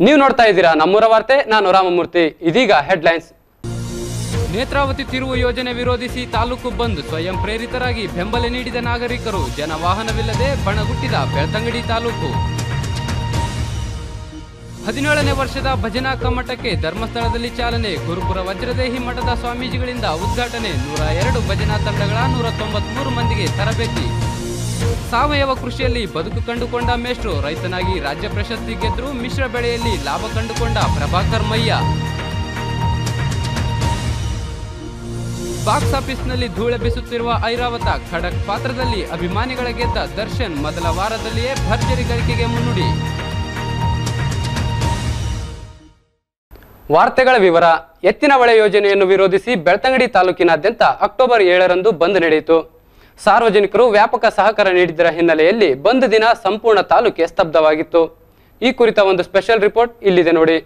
ನೀವು ನೋಡ್ತಾ ಇದ್ದೀರಾ ನಮ್ಮೂರ ವಾರ್ತೆ, ನಾನು ರಾಮಮೂರ್ತಿ. ಇದೀಗ ಹೆಡ್ಲೈನ್ಸ್. ನೇತ್ರಾವತಿ ತಿರುವು ಯೋಜನೆ ವಿರೋಧಿಸಿ ತಾಲೂಕು ಬಂದ್, ಸ್ವಯಂ ಪ್ರೇರಿತರಾಗಿ ಬೆಂಬಲ ನೀಡಿದ ನಾಗರಿಕರು, ಜನವಾಹನವಿಲ್ಲದೆ ಬಣಗುಟ್ಟಿದ ಬೆಳ್ತಂಗಡಿ ತಾಲೂಕು. 17ನೇ ವರ್ಷದ ಭಜನಾ ಕಮ್ಮಟಕ್ಕೆ ಧರ್ಮಸ್ಥಳದಲ್ಲಿ ಚಾಲನೆ, ಗುರುಪುರ ವಜ್ರದೇಹಿ ಮಠದ ಸ್ವಾಮೀಜಿಗಳಿಂದ ಉದ್ಘಾಟನೆ, 102 ಭಜನಾ ತಂಡಗಳ 193 ಮಂದಿಗೆ ತರಬೇತಿ. ಸಾವಯವ ಕೃಷಿಯಲ್ಲಿ ಬದುಕು ಕಂಡುಕೊಂಡ ಮೇಷ್ಟ್ರು, ರೈತನಾಗಿ ರಾಜ್ಯ ಪ್ರಶಸ್ತಿ ಗೆದ್ರು, ಮಿಶ್ರ ಬೆಳೆಯಲ್ಲಿ ಲಾಭ ಕಂಡುಕೊಂಡ ಪ್ರಭಾಕರ್ ಮಯ್ಯ. ಬಾಕ್ಸ್ ಆಫೀಸ್ನಲ್ಲಿ ಧೂಳೆಬ್ಬಿಸುತ್ತಿರುವ ಐರಾವತ, ಖಡಕ್ ಪಾತ್ರದಲ್ಲಿ ಅಭಿಮಾನಿಗಳ ಗೆದ್ದ ದರ್ಶನ್, ಮೊದಲ ವಾರದಲ್ಲಿಯೇ ಭರ್ಜರಿ ಗಳಿಕೆಗೆ ಮುನ್ನುಡಿ. ವಾರ್ತೆಗಳ ವಿವರ. ಎತ್ತಿನಹೊಳೆ ಯೋಜನೆಯನ್ನು ವಿರೋಧಿಸಿ ಬೆಳ್ತಂಗಡಿ ತಾಲೂಕಿನಾದ್ಯಂತ ಅಕ್ಟೋಬರ್ 7ರಂದು ಬಂದ್ ನಡೆಯಿತು. ಸಾರ್ವಜನಿಕರು ವ್ಯಾಪಕ ಸಹಕಾರ ನೀಡಿದ್ದರ ಹಿನ್ನೆಲೆಯಲ್ಲಿ ಬಂದ್ ದಿನ ಸಂಪೂರ್ಣ ತಾಲೂಕೆ ಸ್ತಬ್ಧವಾಗಿತ್ತು. ಈ ಕುರಿತ ಒಂದು ಸ್ಪೆಷಲ್ ರಿಪೋರ್ಟ್ ಇಲ್ಲಿದೆ ನೋಡಿ.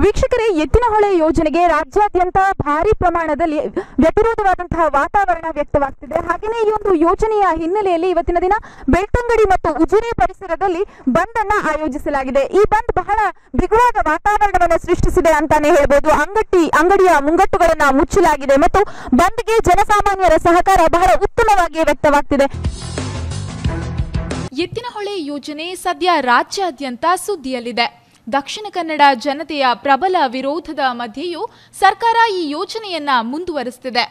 ವೀಕ್ಷಕರೇ, ಎತ್ತಿನಹೊಳೆ ಯೋಜನೆಗೆ ರಾಜ್ಯಾದ್ಯಂತ ಭಾರಿ ಪ್ರಮಾಣದಲ್ಲಿ ವ್ಯತಿರೋಧವಾದಂತಹ ವಾತಾವರಣ ವ್ಯಕ್ತವಾಗ್ತಿದೆ. ಹಾಗೆಯೇ ಈ ಒಂದು ಯೋಜನೆಯ ಹಿನ್ನೆಲೆಯಲ್ಲಿ ಇವತ್ತಿನ ದಿನ ಬೆಳ್ತಂಗಡಿ ಮತ್ತು ಉಜಿರೆ ಪರಿಸರದಲ್ಲಿ ಬಂದ್ ಅನ್ನ ಆಯೋಜಿಸಲಾಗಿದೆ. ಈ ಬಂದ್ ಬಹಳ ಬಿಗುವಾದ ವಾತಾವರಣವನ್ನು ಸೃಷ್ಟಿಸಿದೆ ಅಂತಾನೆ ಹೇಳ್ಬೋದು. ಅಂಗಡಿಯ ಮುಂಗಟ್ಟುಗಳನ್ನ ಮುಚ್ಚಲಾಗಿದೆ ಮತ್ತು ಬಂದ್ಗೆ ಜನಸಾಮಾನ್ಯರ ಸಹಕಾರ ಬಹಳ ಉತ್ತಮವಾಗಿ ವ್ಯಕ್ತವಾಗ್ತಿದೆ. ಎತ್ತಿನಹೊಳೆ ಯೋಜನೆ ಸದ್ಯ ರಾಜ್ಯಾದ್ಯಂತ ಸುದ್ದಿಯಲ್ಲಿದೆ. ದಕ್ಷಿಣ ಕನ್ನಡ ಜನತೆಯ ಪ್ರಬಲ ವಿರೋಧದ ಮಧ್ಯೆಯೂ ಸರ್ಕಾರ ಈ ಯೋಜನೆಯನ್ನ ಮುಂದುವರಿಸುತ್ತಿದೆ.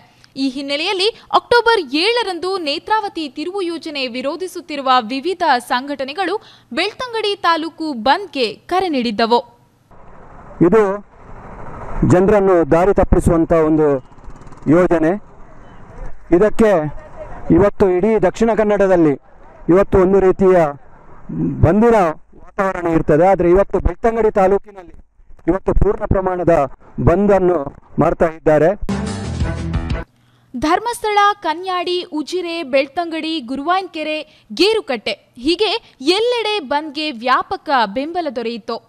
ಈ ಹಿನ್ನೆಲೆಯಲ್ಲಿ ಅಕ್ಟೋಬರ್ 7ರಂದು ನೇತ್ರಾವತಿ ತಿರುವು ಯೋಜನೆ ವಿರೋಧಿಸುತ್ತಿರುವ ವಿವಿಧ ಸಂಘಟನೆಗಳು ಬೆಳ್ತಂಗಡಿ ತಾಲೂಕು ಬಂದ್ಗೆ ಕರೆ ನೀಡಿದ್ದವು. ಇದು ಜನರನ್ನು ದಾರಿ ತಪ್ಪಿಸುವಂತ ಒಂದು ಯೋಜನೆ. ಇದಕ್ಕೆ ಇವತ್ತು ಇಡೀ ದಕ್ಷಿಣ ಕನ್ನಡದಲ್ಲಿ ಇವತ್ತು ಒಂದು ರೀತಿಯ ಬಂದಿನ ವಾತಾವರಣ ಇರ್ತದೆ. ಆದರೆ ಇವತ್ತು ಬೆಳ್ತಂಗಡಿ ತಾಲೂಕಿನಲ್ಲಿ ಇವತ್ತು ಪೂರ್ಣ ಪ್ರಮಾಣದ ಬಂದ್ ಅನ್ನು ಮಾಡ್ತಾ ಇದ್ದಾರೆ. ಧರ್ಮಸ್ಥಳ, ಕನ್ಯಾಡಿ, ಉಜಿರೆ, ಬೆಳ್ತಂಗಡಿ, ಗುರುವಾಯ್ನಕೆರೆ, ಗೇರುಕಟ್ಟೆ ಹೀಗೆ ಎಲ್ಲೆಡೆ ಬಂದ್ಗೆ ವ್ಯಾಪಕ ಬೆಂಬಲ ದೊರೆಯಿತು.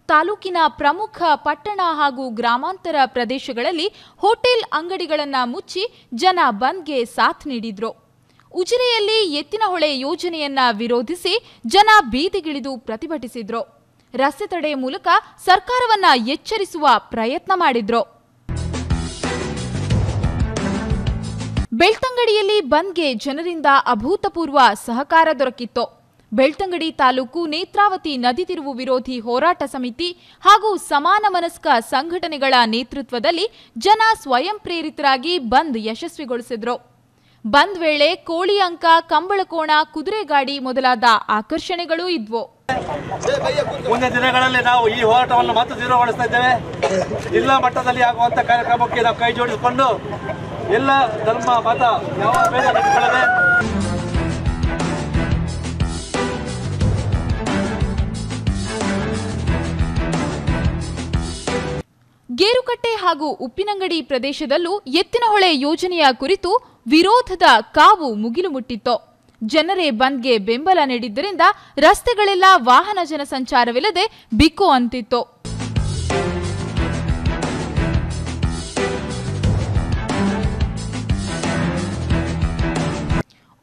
ತಾಲೂಕಿನ ಪ್ರಮುಖ ಪಟ್ಟಣ ಹಾಗೂ ಗ್ರಾಮಾಂತರ ಪ್ರದೇಶಗಳಲ್ಲಿ ಹೋಟೆಲ್ ಅಂಗಡಿಗಳನ್ನು ಮುಚ್ಚಿ ಜನ ಬಂದ್ಗೆ ಸಾಥ್ ನೀಡಿದ್ರು. ಉಜಿರೆಯಲ್ಲಿ ಎತ್ತಿನಹೊಳೆ ಯೋಜನೆಯನ್ನ ವಿರೋಧಿಸಿ ಜನ ಬೀದಿಗಿಳಿದು ಪ್ರತಿಭಟಿಸಿದ್ರು. ರಸ್ತೆ ತಡೆ ಮೂಲಕ ಸರ್ಕಾರವನ್ನ ಎಚ್ಚರಿಸುವ ಪ್ರಯತ್ನ ಮಾಡಿದ್ರು. ಬೆಳ್ತಂಗಡಿಯಲ್ಲಿ ಬಂದ್ಗೆ ಜನರಿಂದ ಅಭೂತಪೂರ್ವ ಸಹಕಾರ ದೊರಕಿತ್ತು. ಬೆಳ್ತಂಗಡಿ ತಾಲೂಕು ನೇತ್ರಾವತಿ ನದಿ ತಿರುವು ವಿರೋಧಿ ಹೋರಾಟ ಸಮಿತಿ ಹಾಗೂ ಸಮಾನ ಮನಸ್ಕ ಸಂಘಟನೆಗಳ ನೇತೃತ್ವದಲ್ಲಿ ಜನ ಸ್ವಯಂ ಪ್ರೇರಿತರಾಗಿ ಬಂದ್ ಯಶಸ್ವಿಗೊಳಿಸಿದ್ರು. ಬಂದ್ ವೇಳೆ ಕೋಳಿ ಅಂಕ, ಕಂಬಳಕೋಣ, ಕುದುರೆ ಗಾಡಿ ಮೊದಲಾದ ಆಕರ್ಷಣೆಗಳೂ ಇದ್ವು. ಮುಂದಿನ ದಿನಗಳಲ್ಲಿ ನಾವು ಈ ಹೋರಾಟವನ್ನು ಮತ್ತೆ ತೀವ್ರಗೊಳಿಸ್ತಾ ಇದ್ದೇವೆ. ಜಿಲ್ಲಾ ಮಟ್ಟದಲ್ಲಿ ಆಗುವಂತ ಕಾರ್ಯಕ್ರಮಕ್ಕೆ ನಾವು ಕೈ ಜೋಡಿಸಿಕೊಂಡು ಎಲ್ಲ ಧರ್ಮ ಮತ ಯಾವ ಭೇದ ಇಟ್ಕೊಳ್ಳದೆ ಗೇರುಕಟ್ಟೆ ಹಾಗೂ ಉಪ್ಪಿನಂಗಡಿ ಪ್ರದೇಶದಲ್ಲೂ ಎತ್ತಿನಹೊಳೆ ಯೋಜನೆಯ ಕುರಿತು ವಿರೋಧದ ಕಾವು ಮುಗಿಲು ಮುಟ್ಟಿತ್ತು. ಜನರೇ ಬಂದ್ಗೆ ಬೆಂಬಲ ನೀಡಿದ್ದರಿಂದ ರಸ್ತೆಗಳೆಲ್ಲ ವಾಹನ ಜನಸಂಚಾರವಿಲ್ಲದೆ ಬಿಕೋ ಅಂತಿತ್ತು.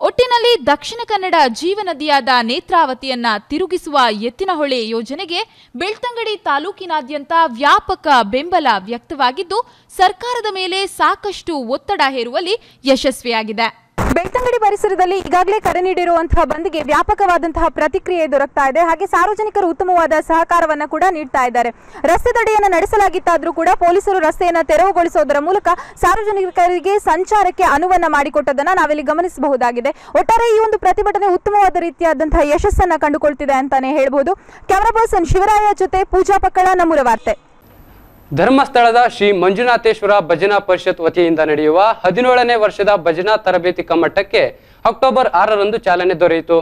ಒಟ್ಟಿನಲ್ಲಿ ದಕ್ಷಿಣ ಕನ್ನಡ ಜೀವನದಿಯಾದ ನೇತ್ರಾವತಿಯನ್ನ ತಿರುಗಿಸುವ ಎತ್ತಿನಹೊಳೆ ಯೋಜನೆಗೆ ಬೆಳ್ತಂಗಡಿ ತಾಲೂಕಿನಾದ್ಯಂತ ವ್ಯಾಪಕ ಬೆಂಬಲ ವ್ಯಕ್ತವಾಗಿದ್ದು ಸರ್ಕಾರದ ಮೇಲೆ ಸಾಕಷ್ಟು ಒತ್ತಡ ಹೇರುವಲ್ಲಿ ಯಶಸ್ವಿಯಾಗಿದೆ. ಬೆಳ್ತಂಗಡಿ ಪರಿಸರದಲ್ಲಿ ಈಗಾಗಲೇ ಕರೆ ನೀಡಿರುವಂತಹ ಬಂದ್ಗೆ ವ್ಯಾಪಕವಾದಂತಹ ಪ್ರತಿಕ್ರಿಯೆ ದೊರಕ್ತಾ ಇದೆ. ಹಾಗೆ ಸಾರ್ವಜನಿಕರು ಉತ್ತಮವಾದ ಸಹಕಾರವನ್ನು ಕೂಡ ನೀಡ್ತಾ ಇದ್ದಾರೆ. ರಸ್ತೆ ತಡೆಯನ್ನು ನಡೆಸಲಾಗಿತ್ತಾದ್ರೂ ಕೂಡ ಪೊಲೀಸರು ರಸ್ತೆಯನ್ನು ತೆರವುಗೊಳಿಸೋದರ ಮೂಲಕ ಸಾರ್ವಜನಿಕರಿಗೆ ಸಂಚಾರಕ್ಕೆ ಅನುವನ್ನ ಮಾಡಿಕೊಟ್ಟದನ್ನ ನಾವಿಲ್ಲಿ ಗಮನಿಸಬಹುದಾಗಿದೆ. ಒಟ್ಟಾರೆ ಈ ಒಂದು ಪ್ರತಿಭಟನೆ ಉತ್ತಮವಾದ ರೀತಿಯಾದಂತಹ ಯಶಸ್ಸನ್ನ ಕಂಡುಕೊಳ್ತಿದೆ ಅಂತಾನೆ ಹೇಳಬಹುದು. ಕ್ಯಾಮರಾ ಪರ್ಸನ್ ಶಿವರಾಯ ಜೊತೆ ಪೂಜಾ ಪಕ್ಕಳ, ನಮ್ಮೂರ ವಾರ್ತೆ. ಧರ್ಮಸ್ಥಳದ ಶ್ರೀ ಮಂಜುನಾಥೇಶ್ವರ ಭಜನಾ ಪರಿಷತ್ ವತಿಯಿಂದ ನಡೆಯುವ 17ನೇ ವರ್ಷದ ಭಜನಾ ತರಬೇತಿ ಕಮ್ಮಟಕ್ಕೆ ಅಕ್ಟೋಬರ್ 6ರಂದು ಚಾಲನೆ ದೊರೆಯಿತು.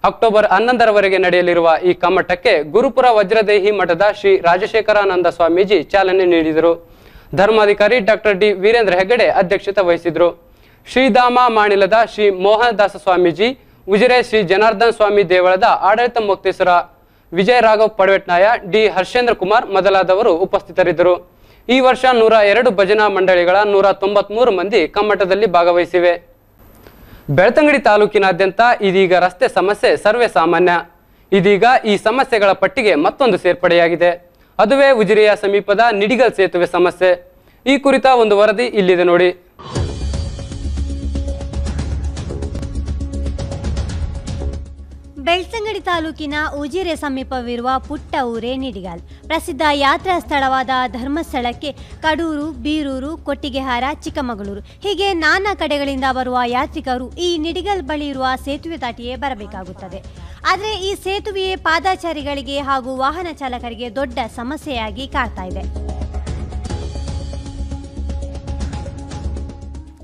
ಅಕ್ಟೋಬರ್ 11ರವರೆಗೆ ನಡೆಯಲಿರುವ ಈ ಕಮ್ಮಟಕ್ಕೆ ಗುರುಪುರ ವಜ್ರದೇಹಿ ಮಠದ ಶ್ರೀ ರಾಜಶೇಖರಾನಂದ ಸ್ವಾಮೀಜಿ ಚಾಲನೆ ನೀಡಿದರು. ಧರ್ಮಾಧಿಕಾರಿ ಡಾಕ್ಟರ್ ಡಿ ವೀರೇಂದ್ರ ಹೆಗಡೆ ಅಧ್ಯಕ್ಷತೆ ವಹಿಸಿದರು. ಶ್ರೀಧಾಮ ಮಾಣಿಲದ ಶ್ರೀ ಮೋಹನದಾಸ ಸ್ವಾಮೀಜಿ, ಉಜಿರೆ ಶ್ರೀ ಜನಾರ್ದನ್ ಸ್ವಾಮಿ ದೇವಳದ ಆಡಳಿತ ಮುಕ್ತೇಶ್ವರ ವಿಜಯ ರಾಘವ್ ಪಡವೆಟ್ನಾಯ, ಡಿ ಹರ್ಷೇಂದ್ರ ಕುಮಾರ್ ಮೊದಲಾದವರು ಉಪಸ್ಥಿತರಿದ್ದರು. ಈ ವರ್ಷ 102 ಭಜನಾ ಮಂಡಳಿಗಳ 193 ಮಂದಿ ಕಮ್ಮಟದಲ್ಲಿ ಭಾಗವಹಿಸಿವೆ. ಬೆಳ್ತಂಗಡಿ ತಾಲೂಕಿನಾದ್ಯಂತ ಇದೀಗ ರಸ್ತೆ ಸಮಸ್ಯೆ ಸರ್ವೇ ಸಾಮಾನ್ಯ. ಇದೀಗ ಈ ಸಮಸ್ಯೆಗಳ ಪಟ್ಟಿಗೆ ಮತ್ತೊಂದು ಸೇರ್ಪಡೆಯಾಗಿದೆ. ಅದುವೇ ಉಜಿರೆಯ ಸಮೀಪದ ನಿಡಿಗಲ್ ಸೇತುವೆ ಸಮಸ್ಯೆ. ಈ ಕುರಿತ ಒಂದು ವರದಿ ಇಲ್ಲಿದೆ ನೋಡಿ. ಬೆಳ್ತಂಗಡಿ ತಾಲೂಕಿನ ಉಜಿರೆ ಸಮೀಪವಿರುವ ಪುಟ್ಟ ಊರೇ ನಿಡಿಗಲ್. ಪ್ರಸಿದ್ಧ ಯಾತ್ರಾ ಸ್ಥಳವಾದ ಧರ್ಮಸ್ಥಳಕ್ಕೆ ಕಡೂರು, ಬೀರೂರು, ಕೊಟ್ಟಿಗೆಹಾರ, ಚಿಕ್ಕಮಗಳೂರು ಹೀಗೆ ನಾನಾ ಕಡೆಗಳಿಂದ ಬರುವ ಯಾತ್ರಿಕರು ಈ ನಿಡಿಗಲ್ ಬಳಿ ಇರುವ ಸೇತುವೆ ದಾಟಿಯೇ ಬರಬೇಕಾಗುತ್ತದೆ. ಆದರೆ ಈ ಸೇತುವೆಯೇ ಪಾದಚಾರಿಗಳಿಗೆ ಹಾಗೂ ವಾಹನ ಚಾಲಕರಿಗೆ ದೊಡ್ಡ ಸಮಸ್ಯೆಯಾಗಿ ಕಾಡ್ತಾ ಇದೆ.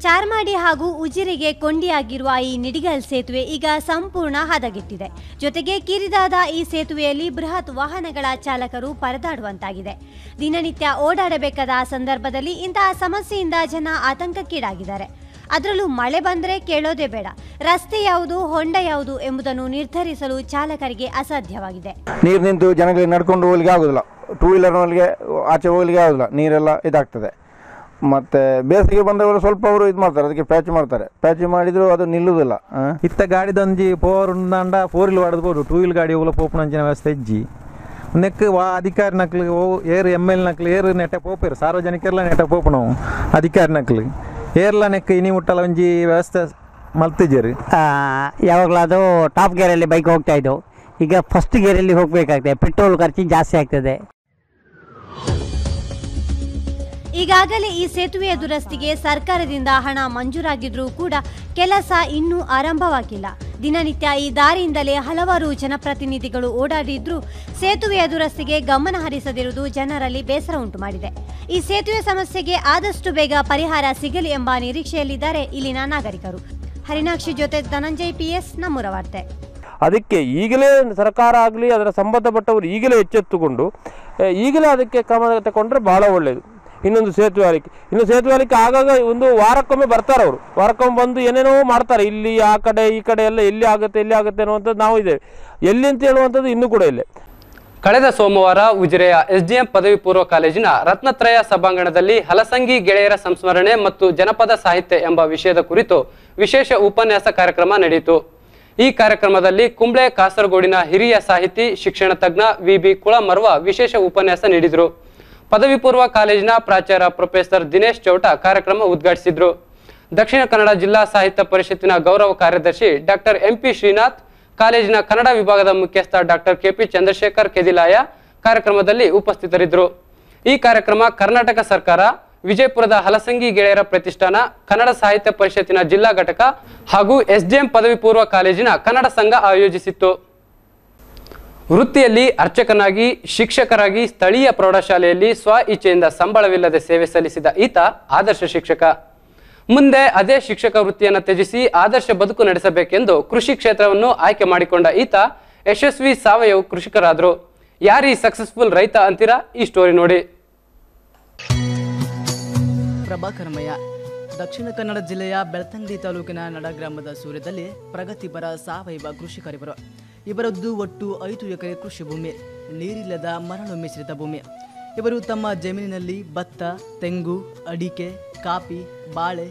ಚಾರ್ಮಾಡಿ ಹಾಗೂ ಉಜಿರೆಗೆ ಕೊಂಡಿಯಾಗಿರುವ ಈ ನಿಡಿಗಲ್ ಸೇತುವೆ ಈಗ ಸಂಪೂರ್ಣ ಹದಗೆಟ್ಟಿದೆ. ಜೊತೆಗೆ ಕಿರಿದಾದ ಈ ಸೇತುವೆಯಲ್ಲಿ ಬೃಹತ್ ವಾಹನಗಳ ಚಾಲಕರು ಪರದಾಡುವಂತಾಗಿದೆ. ದಿನನಿತ್ಯ ಓಡಾಡಬೇಕಾದ ಸಂದರ್ಭದಲ್ಲಿ ಇಂತಹ ಸಮಸ್ಯೆಯಿಂದ ಜನ ಆತಂಕಕ್ಕೀಡಾಗಿದ್ದಾರೆ. ಅದರಲ್ಲೂ ಮಳೆ ಬಂದರೆ ಕೇಳೋದೇ ಬೇಡ. ರಸ್ತೆ ಯಾವುದು, ಹೊಂಡ ಯಾವುದು ಎಂಬುದನ್ನು ನಿರ್ಧರಿಸಲು ಚಾಲಕರಿಗೆ ಅಸಾಧ್ಯವಾಗಿದೆ. ನೀರು ನಿಂತು ಜನಗಳಿಗೆ ನಡ್ಕೊಂಡು ಹೋಗ್ಲಿಕ್ಕೆ ಆಗೋದಿಲ್ಲ, ಟೂ ವೀಲರ್ನವರಿಗೆ ಆಚೆ ಹೋಗ್ಲಿಕ್ಕೆ ಆಗೋದಿಲ್ಲ, ನೀರೆಲ್ಲ ಇದಾಗ್ತದೆ. ಮತ್ತು ಬೇಸಿಗೆ ಬಂದವರು ಸ್ವಲ್ಪ ಅವರು ಇದು ಮಾಡ್ತಾರೆ, ಅದಕ್ಕೆ ಪ್ಯಾಚ್ ಮಾಡ್ತಾರೆ. ಪ್ಯಾಚ್ ಮಾಡಿದ್ರು ಅದು ನಿಲ್ಲುವುದಿಲ್ಲ. ಇತ್ತ ಗಾಡಿದೊಂಜಿ ಪೋರ್ ಉಂದಾಂಡ 4 ವೀಲ್ ವಾಡಬಹುದು, 2 ವೀಲ್ ಗಾಡಿ ಹೋಗಲ ಪೋಪುನಂಚಿನ ವ್ಯವಸ್ಥೆ ಇಜ್ಜಿ ನೆಕ್ ಅಧಿಕಾರಿ ನಕ್ಲು ಏರು ML ನಕ್ಲು ಏರು ನೆಟ್ಟ ಪೋಪೇರು ಸಾರ್ವಜನಿಕರೆಲ್ಲ ನೆಟ್ಟ ಪೋಪು ನಾವು ಅಧಿಕಾರಿ ನಕ್ಲು ಏರ್ಲ ನೆಕ್ ಇನಿ ಮುಟ್ಟಲ ಒಂಜಿ ವ್ಯವಸ್ಥೆ ಮಲ್ತಿದ್ದೀರಿ. ಯಾವಾಗಲೂ ಅದು ಟಾಪ್ ಗೇರಲ್ಲಿ ಬೈಕ್ ಹೋಗ್ತಾ ಇದ್ದು, ಈಗ ಫಸ್ಟ್ ಗೇರಲ್ಲಿ ಹೋಗಬೇಕಾಗ್ತದೆ. ಪೆಟ್ರೋಲ್ ಖರ್ಚು ಜಾಸ್ತಿ ಆಗ್ತದೆ. ಈಗಾಗಲೇ ಈ ಸೇತುವೆಯ ದುರಸ್ತಿಗೆ ಸರ್ಕಾರದಿಂದ ಹಣ ಮಂಜೂರಾಗಿದ್ರೂ ಕೂಡ ಕೆಲಸ ಇನ್ನೂ ಆರಂಭವಾಗಿಲ್ಲ. ದಿನನಿತ್ಯ ಈ ದಾರಿಯಿಂದಲೇ ಹಲವಾರು ಜನಪ್ರತಿನಿಧಿಗಳು ಓಡಾಡಿದ್ರೂ ಸೇತುವೆಯ ದುರಸ್ತಿಗೆ ಗಮನ ಹರಿಸದಿರುವುದು ಜನರಲ್ಲಿ ಬೇಸರ ಉಂಟು ಮಾಡಿದೆ. ಈ ಸೇತುವೆ ಸಮಸ್ಯೆಗೆ ಆದಷ್ಟು ಬೇಗ ಪರಿಹಾರ ಸಿಗಲಿ ಎಂಬ ನಿರೀಕ್ಷೆಯಲ್ಲಿದ್ದಾರೆ ಇಲ್ಲಿನ ನಾಗರಿಕರು. ಹರಿನಾಕ್ಷಿ ಜೊತೆ ಧನಂಜಯ್ PS, ನಮ್ಮೂರ ವಾರ್ತೆ. ಅದಕ್ಕೆ ಈಗಲೇ ಸರ್ಕಾರ ಆಗಲಿ ಅದರ ಸಂಬಂಧಪಟ್ಟವರು ಈಗಲೇ ಎಚ್ಚೆತ್ತುಕೊಂಡು ಈಗಲೇ ಅದಕ್ಕೆ ಕ್ರಮ ತಗೊಂಡ್ರೆ ಬಹಳ ಒಳ್ಳೆಯದು. ಇನ್ನೊಂದು ಸೇತುವೆ ಹಾಲಿಕೆ ಆಗಾಗ ಒಂದು ವಾರಕ್ಕೊಮ್ಮೆ ಬರ್ತಾರೆ ಅವರು. ವಾರಕ್ಕೊಮ್ಮೆ ಬಂದು ಏನೇನೋ ಮಾಡ್ತಾರೆ. ಇಲ್ಲಿ ಆ ಕಡೆ ಈ ಕಡೆ ಎಲ್ಲ ಎಲ್ಲಿ ಆಗುತ್ತೆ ಅನ್ನುವಂಥದ್ದು ನಾವು ಇದ್ದೇವೆ. ಎಲ್ಲಿ ಅಂತ ಹೇಳುವಂಥದ್ದು ಇನ್ನೂ ಕೂಡ ಇಲ್ಲ. ಕಳೆದ ಸೋಮವಾರ ಉಜಿರೆಯ SDM ಪದವಿ ಪೂರ್ವ ಕಾಲೇಜಿನ ರತ್ನತ್ರಯ ಸಭಾಂಗಣದಲ್ಲಿ ಹಲಸಂಗಿ ಗೆಳೆಯರ ಸಂಸ್ಮರಣೆ ಮತ್ತು ಜನಪದ ಸಾಹಿತ್ಯ ಎಂಬ ವಿಷಯದ ಕುರಿತು ವಿಶೇಷ ಉಪನ್ಯಾಸ ಕಾರ್ಯಕ್ರಮ ನಡೆಯಿತು. ಈ ಕಾರ್ಯಕ್ರಮದಲ್ಲಿ ಕುಂಬ್ಳೆ ಕಾಸರಗೋಡಿನ ಹಿರಿಯ ಸಾಹಿತಿ, ಶಿಕ್ಷಣ ತಜ್ಞ VB ಕುಳಮರ್ವ ವಿಶೇಷ ಉಪನ್ಯಾಸ ನೀಡಿದರು. ಪದವಿ ಪೂರ್ವ ಕಾಲೇಜಿನ ಪ್ರಾಚಾರ್ಯ ಪ್ರೊಫೆಸರ್ ದಿನೇಶ್ ಚೌಟ ಕಾರ್ಯಕ್ರಮ ಉದ್ಘಾಟಿಸಿದ್ರು. ದಕ್ಷಿಣ ಕನ್ನಡ ಜಿಲ್ಲಾ ಸಾಹಿತ್ಯ ಪರಿಷತ್ತಿನ ಗೌರವ ಕಾರ್ಯದರ್ಶಿ ಡಾಕ್ಟರ್ MP ಶ್ರೀನಾಥ್, ಕಾಲೇಜಿನ ಕನ್ನಡ ವಿಭಾಗದ ಮುಖ್ಯಸ್ಥ ಡಾಕ್ಟರ್ KP ಚಂದ್ರಶೇಖರ್ ಕೆದಿಲಾಯ ಕಾರ್ಯಕ್ರಮದಲ್ಲಿ ಉಪಸ್ಥಿತರಿದ್ದರು. ಈ ಕಾರ್ಯಕ್ರಮ ಕರ್ನಾಟಕ ಸರ್ಕಾರ, ವಿಜಯಪುರದ ಹಲಸಂಗಿ ಗೆಳೆಯರ ಪ್ರತಿಷ್ಠಾನ, ಕನ್ನಡ ಸಾಹಿತ್ಯ ಪರಿಷತ್ತಿನ ಜಿಲ್ಲಾ ಘಟಕ ಹಾಗೂ SDM ಪದವಿ ಪೂರ್ವ ಕಾಲೇಜಿನ ಕನ್ನಡ ಸಂಘ ಆಯೋಜಿಸಿತ್ತು. ವೃತ್ತಿಯಲ್ಲಿ ಅರ್ಚಕನಾಗಿ, ಶಿಕ್ಷಕರಾಗಿ ಸ್ಥಳೀಯ ಪ್ರೌಢಶಾಲೆಯಲ್ಲಿ ಸ್ವ ಇಚ್ಛೆಯಿಂದ ಸಂಬಳವಿಲ್ಲದೆ ಸೇವೆ ಸಲ್ಲಿಸಿದ ಈತ ಆದರ್ಶ ಶಿಕ್ಷಕ. ಮುಂದೆ ಅದೇ ಶಿಕ್ಷಕ ವೃತ್ತಿಯನ್ನು ತ್ಯಜಿಸಿ ಆದರ್ಶ ಬದುಕು ನಡೆಸಬೇಕೆಂದು ಕೃಷಿ ಕ್ಷೇತ್ರವನ್ನು ಆಯ್ಕೆ ಮಾಡಿಕೊಂಡ ಈತ ಯಶಸ್ವಿ ಸಾವಯವ ಕೃಷಿಕರಾದರು. ಯಾರೀ ಸಕ್ಸಸ್ಫುಲ್ ರೈತ ಅಂತೀರಾ? ಈ ಸ್ಟೋರಿ ನೋಡಿ. ಪ್ರಭಾಕರಮಯ್ಯ ದಕ್ಷಿಣ ಕನ್ನಡ ಜಿಲ್ಲೆಯ ಬೆಳ್ತಂಗಡಿ ತಾಲೂಕಿನ ನಡಗ್ರಾಮದ ಸೂರ್ಯದಲ್ಲಿ ಪ್ರಗತಿಪರ ಸಾವಯವ ಕೃಷಿಕರಿವರು. ಇವರದ್ದು ಒಟ್ಟು 5 ಎಕರೆ ಕೃಷಿ ಭೂಮಿ, ನೀರಿಲ್ಲದ ಮರಳು ಮಿಶ್ರಿತ ಭೂಮಿ. ಇವರು ತಮ್ಮ ಜಮೀನಿನಲ್ಲಿ ಭತ್ತ, ತೆಂಗು, ಅಡಿಕೆ, ಕಾಫಿ, ಬಾಳೆ,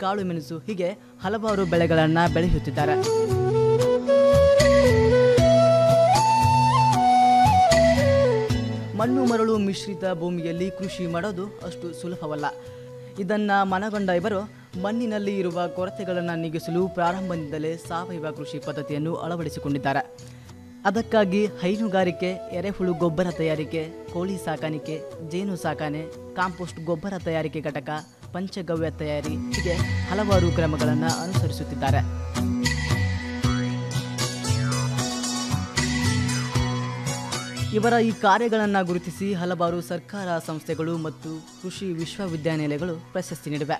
ಕಾಳು ಮೆಣಸು ಹೀಗೆ ಹಲವಾರು ಬೆಳೆಗಳನ್ನು ಬೆಳೆಯುತ್ತಿದ್ದಾರೆ. ಮಣ್ಣು ಮರಳು ಮಿಶ್ರಿತ ಭೂಮಿಯಲ್ಲಿ ಕೃಷಿ ಮಾಡೋದು ಅಷ್ಟು ಸುಲಭವಲ್ಲ. ಇದನ್ನು ಮನಗೊಂಡ ಇವರು ಮಣ್ಣಿನಲ್ಲಿ ಇರುವ ಕೊರತೆಗಳನ್ನು ನೀಗಿಸಲು ಪ್ರಾರಂಭದಿಂದಲೇ ಸಾವಯವ ಕೃಷಿ ಪದ್ಧತಿಯನ್ನು ಅಳವಡಿಸಿಕೊಂಡಿದ್ದಾರೆ. ಅದಕ್ಕಾಗಿ ಹೈನುಗಾರಿಕೆ, ಎರೆಹುಳು ಗೊಬ್ಬರ ತಯಾರಿಕೆ, ಕೋಳಿ ಸಾಕಾಣಿಕೆ, ಜೇನು ಸಾಕಾಣೆ, ಕಾಂಪೋಸ್ಟ್ ಗೊಬ್ಬರ ತಯಾರಿಕೆ ಘಟಕ, ಪಂಚಗವ್ಯ ತಯಾರಿ ಹೀಗೆ ಹಲವಾರು ಕ್ರಮಗಳನ್ನು ಅನುಸರಿಸುತ್ತಿದ್ದಾರೆ. ಇವರ ಈ ಕಾರ್ಯಗಳನ್ನು ಗುರುತಿಸಿ ಹಲವಾರು ಸರ್ಕಾರ ಸಂಸ್ಥೆಗಳು ಮತ್ತು ಕೃಷಿ ವಿಶ್ವವಿದ್ಯಾನಿಲಯಗಳು ಪ್ರಶಸ್ತಿ ನೀಡಿವೆ.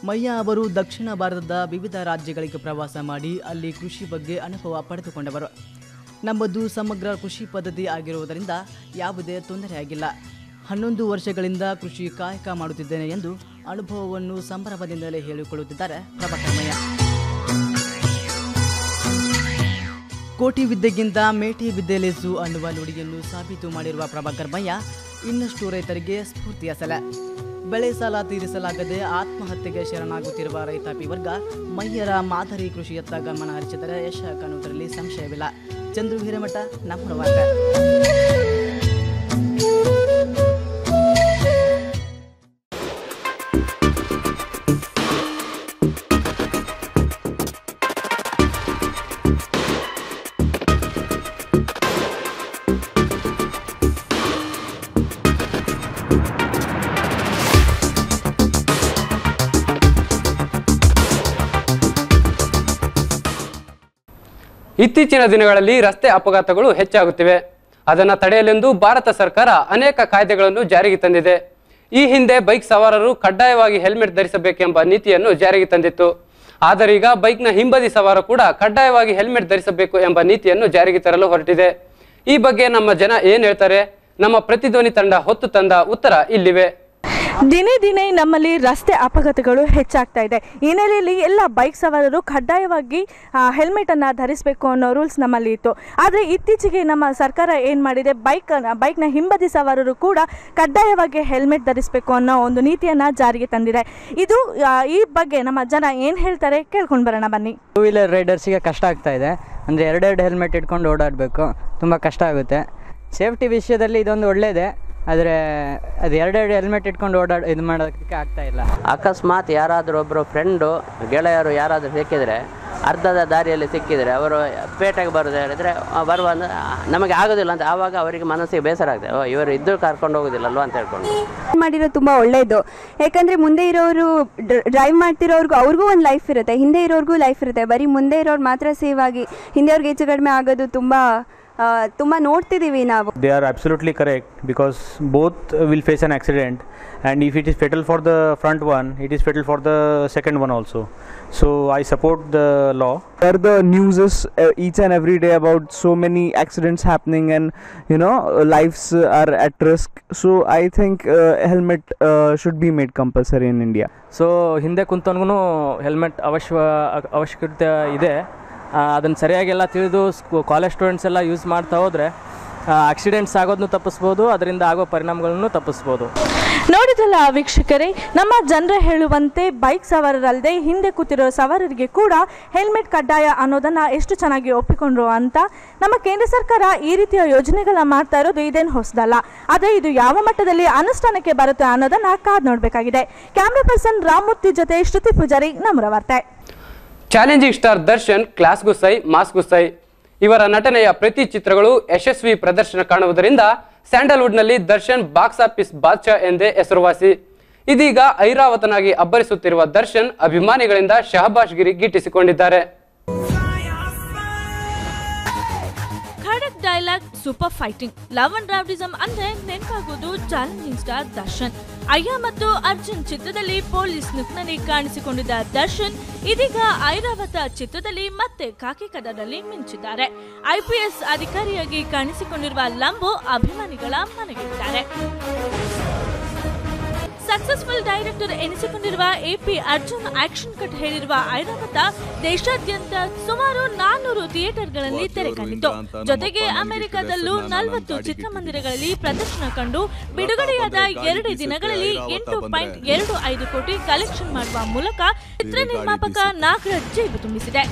ಮಯ್ಯ ಅವರು ದಕ್ಷಿಣ ಭಾರತದ ವಿವಿಧ ರಾಜ್ಯಗಳಿಗೆ ಪ್ರವಾಸ ಮಾಡಿ ಅಲ್ಲಿ ಕೃಷಿ ಬಗ್ಗೆ ಅನುಭವ ಪಡೆದುಕೊಂಡವರು. ನಮ್ಮದು ಸಮಗ್ರ ಕೃಷಿ ಪದ್ಧತಿ ಆಗಿರುವುದರಿಂದ ಯಾವುದೇ ತೊಂದರೆಯಾಗಿಲ್ಲ. 11 ವರ್ಷಗಳಿಂದ ಕೃಷಿ ಕಾಯಕ ಮಾಡುತ್ತಿದ್ದೇನೆ ಎಂದು ಅನುಭವವನ್ನು ಸಂಭ್ರಮದಿಂದಲೇ ಹೇಳಿಕೊಳ್ಳುತ್ತಿದ್ದಾರೆ ಪ್ರಭಾಕರಮಯ್ಯ. ಕೋಟಿ ವಿದ್ಯೆಗಿಂತ ಮೇಟಿ ವಿದ್ಯೆ ಲೇಸು ಅನ್ನುವ ನುಡಿಯನ್ನು ಸಾಬೀತು ಮಾಡಿರುವ ಪ್ರಭಾಕರಮಯ್ಯ ಇನ್ನಷ್ಟು ರೈತರಿಗೆ ಸ್ಫೂರ್ತಿಯ ಸಲ. ಬೆಳೆ ಸಾಲ ತೀರಿಸಲಾಗದೆ ಆತ್ಮಹತ್ಯೆಗೆ ಶರಣಾಗುತ್ತಿರುವ ರೈತಾಪಿ ವರ್ಗ ಮಯ್ಯರ ಮಾದರಿ ಕೃಷಿಯತ್ತ ಗಮನ ಹರಿಸಿದರೆ ಯಶ ಕಾಣುವುದರಲ್ಲಿ ಸಂಶಯವಿಲ್ಲ. ಚಂದ್ರು ಹಿರೇಮಠ, ನಮ್ಮ ವಾರ್ತೆ. ಇತ್ತೀಚಿನ ದಿನಗಳಲ್ಲಿ ರಸ್ತೆ ಅಪಘಾತಗಳು ಹೆಚ್ಚಾಗುತ್ತಿವೆ. ಅದನ್ನು ತಡೆಯಲೆಂದು ಭಾರತ ಸರ್ಕಾರ ಅನೇಕ ಕಾಯ್ದೆಗಳನ್ನು ಜಾರಿಗೆ ತಂದಿದೆ. ಈ ಹಿಂದೆ ಬೈಕ್ ಸವಾರರು ಕಡ್ಡಾಯವಾಗಿ ಹೆಲ್ಮೆಟ್ ಧರಿಸಬೇಕೆಂಬ ನೀತಿಯನ್ನು ಜಾರಿಗೆ ತಂದಿತ್ತು. ಆದರೆ ಈಗ ಬೈಕ್ನ ಹಿಂಬದಿ ಸವಾರ ಕೂಡ ಕಡ್ಡಾಯವಾಗಿ ಹೆಲ್ಮೆಟ್ ಧರಿಸಬೇಕು ಎಂಬ ನೀತಿಯನ್ನು ಜಾರಿಗೆ ತರಲು ಹೊರಟಿದೆ. ಈ ಬಗ್ಗೆ ನಮ್ಮ ಜನ ಏನ್ ಹೇಳ್ತಾರೆ? ನಮ್ಮ ಪ್ರತಿಧ್ವನಿ ತಂಡ ಹೊತ್ತು ತಂದ ಉತ್ತರ ಇಲ್ಲಿವೆ. ದಿನೇ ದಿನೇ ನಮ್ಮಲ್ಲಿ ರಸ್ತೆ ಅಪಘಾತಗಳು ಹೆಚ್ಚಾಗ್ತಾ ಇದೆ. ಈ ಹಿನ್ನೆಲೆಯಲ್ಲಿ ಎಲ್ಲ ಬೈಕ್ ಸವಾರರು ಕಡ್ಡಾಯವಾಗಿ ಹೆಲ್ಮೆಟನ್ನು ಧರಿಸಬೇಕು ಅನ್ನೋ ರೂಲ್ಸ್ ನಮ್ಮಲ್ಲಿ ಇತ್ತು. ಆದರೆ ಇತ್ತೀಚೆಗೆ ನಮ್ಮ ಸರ್ಕಾರ ಏನು ಮಾಡಿದೆ, ಬೈಕ್ನ ಹಿಂಬದಿ ಸವಾರರು ಕೂಡ ಕಡ್ಡಾಯವಾಗಿ ಹೆಲ್ಮೆಟ್ ಧರಿಸಬೇಕು ಅನ್ನೋ ಒಂದು ನೀತಿಯನ್ನು ಜಾರಿಗೆ ತಂದಿದೆ. ಇದು ಈ ಬಗ್ಗೆ ನಮ್ಮ ಜನ ಏನು ಹೇಳ್ತಾರೆ ಕೇಳ್ಕೊಂಡು ಬರೋಣ ಬನ್ನಿ. ಟೂ ವೀಲರ್ ರೈಡರ್ಸಿಗೆ ಕಷ್ಟ ಆಗ್ತಾ ಇದೆ. ಅಂದರೆ ಎರಡೆರಡು ಹೆಲ್ಮೆಟ್ ಇಟ್ಕೊಂಡು ಓಡಾಡಬೇಕು, ತುಂಬ ಕಷ್ಟ ಆಗುತ್ತೆ. ಸೇಫ್ಟಿ ವಿಷಯದಲ್ಲಿ ಇದೊಂದು ಒಳ್ಳೆಯದೇ, ಆದರೆ ಅದು ಎರಡೆರಡು ಹೆಲ್ಮೆಟ್ ಇಟ್ಕೊಂಡು ಇದು ಮಾಡೋದಕ್ಕೆ ಆಗ್ತಾ ಇಲ್ಲ. ಅಕಸ್ಮಾತ್ ಯಾರಾದರೂ ಒಬ್ಬರು ಫ್ರೆಂಡು ಗೆಳೆಯರು ಯಾರಾದರೂ ಸಿಕ್ಕಿದರೆ, ಅರ್ಧದ ದಾರಿಯಲ್ಲಿ ಸಿಕ್ಕಿದರೆ ಅವರು ಪೇಟೆಗೆ ಬರೋದು ಹೇಳಿದರೆ ಬರುವ ನಮಗೆ ಆಗೋದಿಲ್ಲ ಅಂತ, ಆವಾಗ ಅವರಿಗೆ ಮನಸ್ಸಿಗೆ ಬೇಸರ ಆಗ್ತದೆ. ಇವರು ಇದ್ದು ಕರ್ಕೊಂಡು ಹೋಗೋದಿಲ್ಲಲ್ವ ಅಂತ ಹೇಳ್ಕೊಂಡು ಮಾಡಿರೋದು ತುಂಬ ಒಳ್ಳೆಯದು. ಯಾಕಂದರೆ ಮುಂದೆ ಇರೋರು ಡ್ರೈವ್ ಮಾಡ್ತಿರೋರ್ಗೂ ಅವ್ರಿಗೂ ಒಂದು ಲೈಫ್ ಇರುತ್ತೆ, ಹಿಂದೆ ಇರೋರ್ಗೂ ಲೈಫ್ ಇರುತ್ತೆ. ಬರೀ ಮುಂದೆ ಇರೋರು ಮಾತ್ರ ಸೇವ್ ಆಗಿ ಹಿಂದೆಯವ್ರಿಗೆ ಹೆಚ್ಚು ಕಡಿಮೆ ಆಗೋದು ತುಂಬ ನೋಡ್ತಿದ್ದೀವಿ ನಾವು. They are absolutely correct because both will face an accident, and if it is fatal for the front one, it is fatal for the second one also. So I support the law. There the news is each and every day about so many accidents happening, and lives are at risk. So I think helmet should be made compulsory in India. So ಹಿಂದೆ ಕುಂತವನಿಗೂ helmet ಅವಶ್ಯಕತೆ ಇದೆ. ಅದನ್ನು ಸರಿಯಾಗೆಲ್ಲ ತಿಳಿದು college students ಎಲ್ಲ use ಮಾಡ್ತಾ ಹೋದರೆ accidents ಆಗೋದನ್ನು ತಪ್ಪಿಸ್ಬೋದು, ಅದರಿಂದ ಆಗೋ ಪರಿಣಾಮಗಳನ್ನು ತಪ್ಪಿಸ್ಬೋದು. ನೋಡಿದ್ರಲ್ಲ ವೀಕ್ಷಕರೇ, ನಮ್ಮ ಜನರ ಹೇಳುವಂತೆ ಬೈಕ್ ಸವಾರರಲ್ಲದೆ ಹಿಂದೆ ಕೂತಿರೋ ಸವಾರರಿಗೆ ಕೂಡ ಹೆಲ್ಮೆಟ್ ಕಡ್ಡಾಯ ಅನ್ನೋದನ್ನು ಎಷ್ಟು ಚೆನ್ನಾಗಿ ಒಪ್ಪಿಕೊಂಡ್ರು ಅಂತ. ನಮ್ಮ ಕೇಂದ್ರ ಸರ್ಕಾರ ಈ ರೀತಿಯ ಯೋಜನೆಗಳನ್ನ ಮಾಡ್ತಾ ಇರೋದು ಇದೇನು ಹೊಸದಲ್ಲ. ಆದರೆ ಇದು ಯಾವ ಮಟ್ಟದಲ್ಲಿ ಅನುಷ್ಠಾನಕ್ಕೆ ಬರುತ್ತೆ ಅನ್ನೋದನ್ನ ಕಾದು ನೋಡಬೇಕಾಗಿದೆ. ಕ್ಯಾಮ್ರಾ ಪರ್ಸನ್ ರಾಮಮೂರ್ತಿ ಜೊತೆ ಶ್ರುತಿ ಪೂಜಾರಿ, ನಮ್ಮರ ವಾರ್ತೆ. ಚಾಲೆಂಜಿಂಗ್ ಸ್ಟಾರ್ ದರ್ಶನ್ ಕ್ಲಾಸ್ಗೂ ಸೈ ಮಾಸ್ಗೂ ಸೈ ಇವರ ನಟನೆಯ ಪ್ರತಿ ಚಿತ್ರಗಳು ಯಶಸ್ವಿ ಪ್ರದರ್ಶನ ಕಾಣುವುದರಿಂದ ಸ್ಯಾಂಡಲ್ವುಡ್ನಲ್ಲಿ ದರ್ಶನ್ ಬಾಕ್ಸ್ ಆಫೀಸ್ ಬಾದ್ಶಾ ಎಂದೇ ಹೆಸರುವಾಸಿ. ಇದೀಗ ಐರಾವತನಾಗಿ ಅಬ್ಬರಿಸುತ್ತಿರುವ ದರ್ಶನ್ ಅಭಿಮಾನಿಗಳಿಂದ ಶಹಬಾಷ್ ಗಿರಿ ಗಿಟ್ಟಿಸಿಕೊಂಡಿದ್ದಾರೆ. ಖಡಕ್ dialogue, super fighting, love and rowdyism ಅಂದ್ರೆ ನೆನಪಾಗೋದು ಚಾಲೆಂಜಿಂಗ್ ಸ್ಟಾರ್ ದರ್ಶನ್. ಅಯ್ಯ ಮತ್ತು ಅರ್ಜುನ್ ಚಿತ್ರದಲ್ಲಿ ಪೊಲೀಸ್ ನಿಖನಲ್ಲಿ ಕಾಣಿಸಿಕೊಂಡಿದ್ದ ದರ್ಶನ್ ಇದೀಗ ಐರಾವತ ಚಿತ್ರದಲ್ಲಿ ಮತ್ತೆ ಖಾಕಿ ಕದದಲ್ಲಿ ಮಿಂಚಿದ್ದಾರೆ. IPS ಅಧಿಕಾರಿಯಾಗಿ ಕಾಣಿಸಿಕೊಂಡಿರುವ ಲಂಬೋ ಅಭಿಮಾನಿಗಳ ಮನೆಗಿದ್ದಾರೆ. ಸಕ್ಸಸ್ಫುಲ್ ಡೈರೆಕ್ಟರ್ ಎನಿಸಿಕೊಂಡಿರುವ AP ಅರ್ಜುನ್ ಆಕ್ಷನ್ ಕಟ್ ಹೇಳಿರುವ ಐರಾವತ ದೇಶಾದ್ಯಂತ ಸುಮಾರು 400 ಥಿಯೇಟರ್ಗಳಲ್ಲಿ ತೆರೆ ಕಂಡಿತು. ಜೊತೆಗೆ ಅಮೆರಿಕದಲ್ಲೂ 40 ಚಿತ್ರಮಂದಿರಗಳಲ್ಲಿ ಪ್ರದರ್ಶನ ಕಂಡು ಬಿಡುಗಡೆಯಾದ 2 ದಿನಗಳಲ್ಲಿ 8.25 ಕೋಟಿ ಕಲೆಕ್ಷನ್ ಮಾಡುವ ಮೂಲಕ ಚಿತ್ರ ನಿರ್ಮಾಪಕ ನಾಗರಾಜ್ ಜೇಬು ತುಂಬಿಸಿದೆ.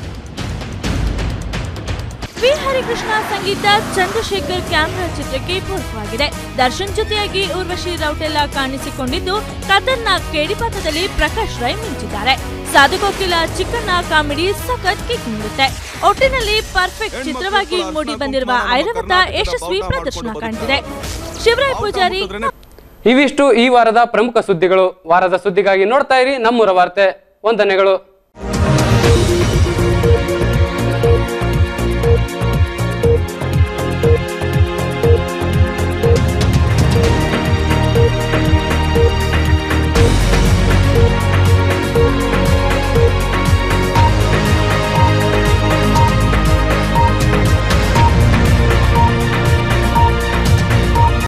ವಿ ಹರಿಕೃಷ್ಣ ಸಂಗೀತ, ಚಂದ್ರಶೇಖರ್ ಕ್ಯಾಮ್ರಾ ಚಿತ್ರಕ್ಕೆ ಪೂರಕವಾಗಿದೆ. ದರ್ಶನ್ ಜೊತೆಯಾಗಿ ಊರ್ವಶಿ ರೌಟೆಲ್ಲಾ ಕಾಣಿಸಿಕೊಂಡಿದ್ದು, ಖತರ್ನಾಕ್ ಕೇಡಿಪಾತ್ರದಲ್ಲಿ ಪ್ರಕಾಶ್ ರೈ ಮಿಂಚಿದ್ದಾರೆ. ಸಾಧುಕೋಕಿಲ ಚಿಕ್ಕಣ್ಣ ಕಾಮಿಡಿ ಸಖತ್ ಕಿಕ್ ನೀಡುತ್ತೆ. ಒಟ್ಟಿನಲ್ಲಿ ಪರ್ಫೆಕ್ಟ್ ಚಿತ್ರವಾಗಿ ಮೂಡಿ ಬಂದಿರುವ ಐರಾವತ ಯಶಸ್ವಿ ಪ್ರದರ್ಶನ ಕಾಣ್ತಿದೆ. ಶಿವರಾಯ್ ಪೂಜಾರಿ. ಇವಿಷ್ಟು ಈ ವಾರದ ಪ್ರಮುಖ ಸುದ್ದಿಗಳು. ವಾರದ ಸುದ್ದಿಗಾಗಿ ನೋಡ್ತಾ ಇರಿ ನಮ್ಮೂರ ವಾರ್ತೆ. ವಂದನೆಗಳು.